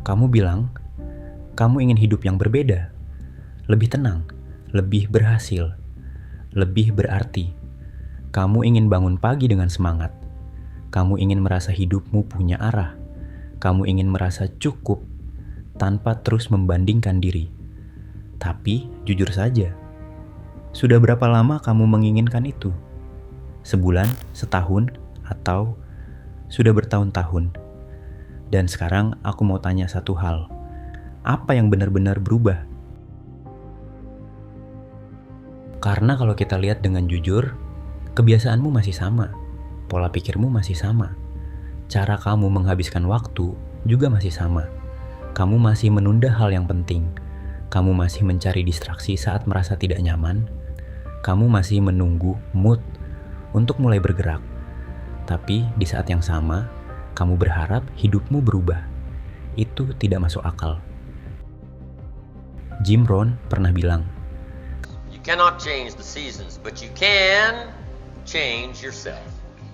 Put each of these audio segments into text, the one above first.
Kamu bilang, kamu ingin hidup yang berbeda, lebih tenang, lebih berhasil, lebih berarti. Kamu ingin bangun pagi dengan semangat. Kamu ingin merasa hidupmu punya arah. Kamu ingin merasa cukup tanpa terus membandingkan diri. Tapi jujur saja, sudah berapa lama kamu menginginkan itu? Sebulan, setahun, atau sudah bertahun-tahun? Dan sekarang aku mau tanya satu hal. Apa yang benar-benar berubah? Karena kalau kita lihat dengan jujur, kebiasaanmu masih sama, pola pikirmu masih sama, cara kamu menghabiskan waktu juga masih sama. Kamu masih menunda hal yang penting, kamu masih mencari distraksi saat merasa tidak nyaman, kamu masih menunggu mood untuk mulai bergerak. Tapi di saat yang sama, kamu berharap hidupmu berubah. Itu tidak masuk akal. Jim Rohn pernah bilang, "You cannot change the seasons, but you can change yourself."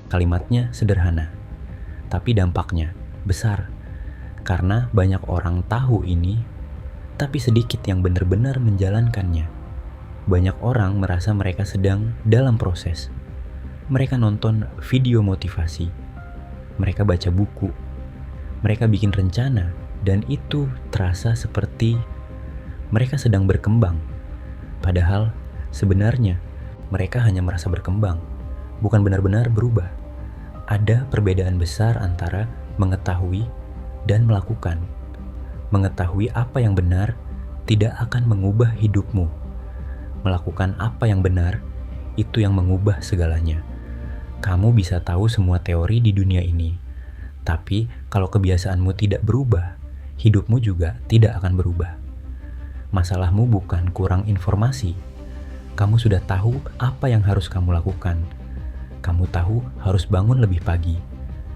Kalimatnya sederhana, tapi dampaknya besar. Karena banyak orang tahu ini, tapi sedikit yang benar-benar menjalankannya. Banyak orang merasa mereka sedang dalam proses. Mereka nonton video motivasi, mereka baca buku, mereka bikin rencana, dan itu terasa seperti mereka sedang berkembang. Padahal sebenarnya mereka hanya merasa berkembang, bukan benar-benar berubah. Ada perbedaan besar antara mengetahui dan melakukan. Mengetahui apa yang benar tidak akan mengubah hidupmu. Melakukan apa yang benar, itu yang mengubah segalanya. Kamu bisa tahu semua teori di dunia ini, tapi kalau kebiasaanmu tidak berubah, hidupmu juga tidak akan berubah. Masalahmu bukan kurang informasi. Kamu sudah tahu apa yang harus kamu lakukan. Kamu tahu harus bangun lebih pagi.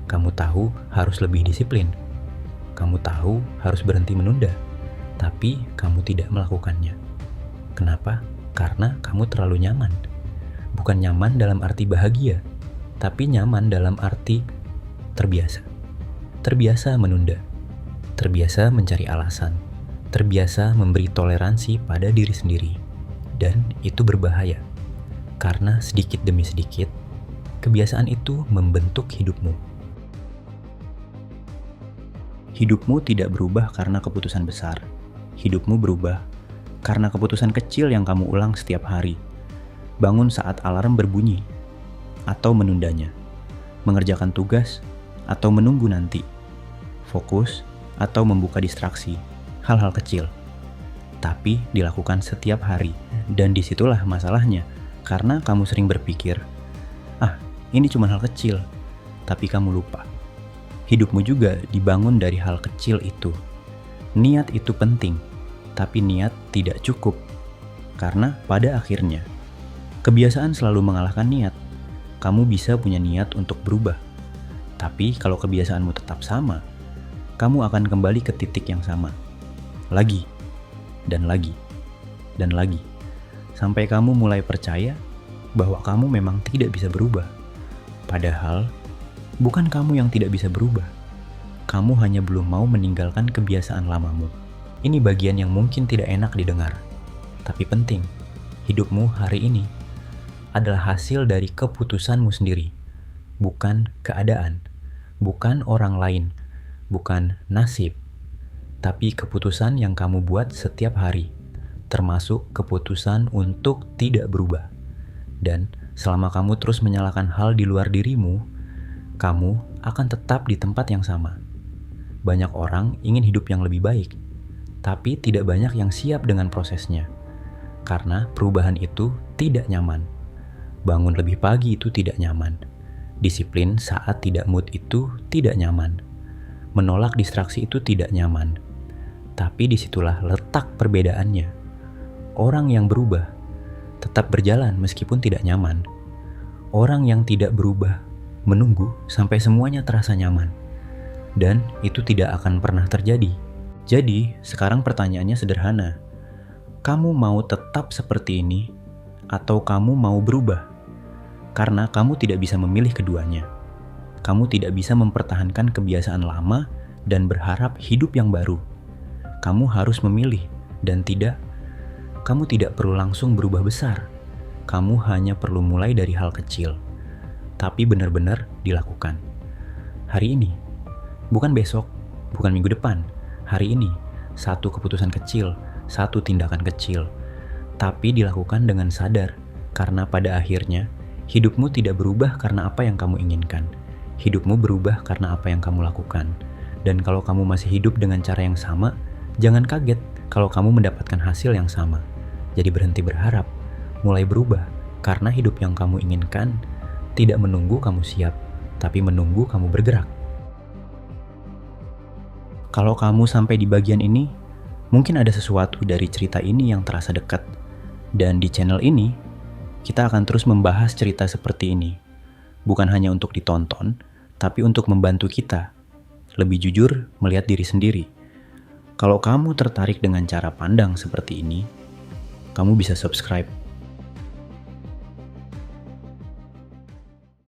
Kamu tahu harus lebih disiplin. Kamu tahu harus berhenti menunda, tapi kamu tidak melakukannya. Kenapa? Karena kamu terlalu nyaman. Bukan nyaman dalam arti bahagia, tapi nyaman dalam arti terbiasa. Terbiasa menunda. Terbiasa mencari alasan. Terbiasa memberi toleransi pada diri sendiri. Dan itu berbahaya. Karena sedikit demi sedikit, kebiasaan itu membentuk hidupmu. Hidupmu tidak berubah karena keputusan besar. Hidupmu berubah karena keputusan kecil yang kamu ulang setiap hari. Bangun saat alarm berbunyi, atau menundanya. Mengerjakan tugas, atau menunggu nanti. Fokus, atau membuka distraksi. Hal-hal kecil. Tapi dilakukan setiap hari. Dan disitulah masalahnya. Karena kamu sering berpikir, ini cuma hal kecil. Tapi kamu lupa. Hidupmu juga dibangun dari hal kecil itu. Niat itu penting, tapi niat tidak cukup. Karena pada akhirnya, kebiasaan selalu mengalahkan niat. Kamu bisa punya niat untuk berubah. Tapi kalau kebiasaanmu tetap sama, kamu akan kembali ke titik yang sama. Lagi, dan lagi, dan lagi. Sampai kamu mulai percaya bahwa kamu memang tidak bisa berubah. Padahal, bukan kamu yang tidak bisa berubah. Kamu hanya belum mau meninggalkan kebiasaan lamamu. Ini bagian yang mungkin tidak enak didengar. Tapi penting, hidupmu hari ini adalah hasil dari keputusanmu sendiri. Bukan keadaan, bukan orang lain, bukan nasib. Tapi keputusan yang kamu buat setiap hari. Termasuk keputusan untuk tidak berubah. Dan selama kamu terus menyalahkan hal di luar dirimu, kamu akan tetap di tempat yang sama. Banyak orang ingin hidup yang lebih baik, tapi tidak banyak yang siap dengan prosesnya. Karena perubahan itu tidak nyaman. Bangun lebih pagi itu tidak nyaman. Disiplin saat tidak mood itu tidak nyaman. Menolak distraksi itu tidak nyaman. Tapi disitulah letak perbedaannya. Orang yang berubah tetap berjalan meskipun tidak nyaman. Orang yang tidak berubah menunggu sampai semuanya terasa nyaman. Dan itu tidak akan pernah terjadi. Jadi, sekarang pertanyaannya sederhana. Kamu mau tetap seperti ini atau kamu mau berubah? Karena kamu tidak bisa memilih keduanya. Kamu tidak bisa mempertahankan kebiasaan lama dan berharap hidup yang baru. Kamu harus memilih, dan kamu tidak perlu langsung berubah besar. Kamu hanya perlu mulai dari hal kecil, tapi benar-benar dilakukan. Hari ini, bukan besok, bukan minggu depan. Hari ini, satu keputusan kecil, satu tindakan kecil, tapi dilakukan dengan sadar, karena pada akhirnya, hidupmu tidak berubah karena apa yang kamu inginkan. Hidupmu berubah karena apa yang kamu lakukan. Dan kalau kamu masih hidup dengan cara yang sama, jangan kaget kalau kamu mendapatkan hasil yang sama. Jadi berhenti berharap, mulai berubah, karena hidup yang kamu inginkan tidak menunggu kamu siap, tapi menunggu kamu bergerak. Kalau kamu sampai di bagian ini, mungkin ada sesuatu dari cerita ini yang terasa dekat. Dan di channel ini, kita akan terus membahas cerita seperti ini. Bukan hanya untuk ditonton, tapi untuk membantu kita lebih jujur melihat diri sendiri. Kalau kamu tertarik dengan cara pandang seperti ini, kamu bisa subscribe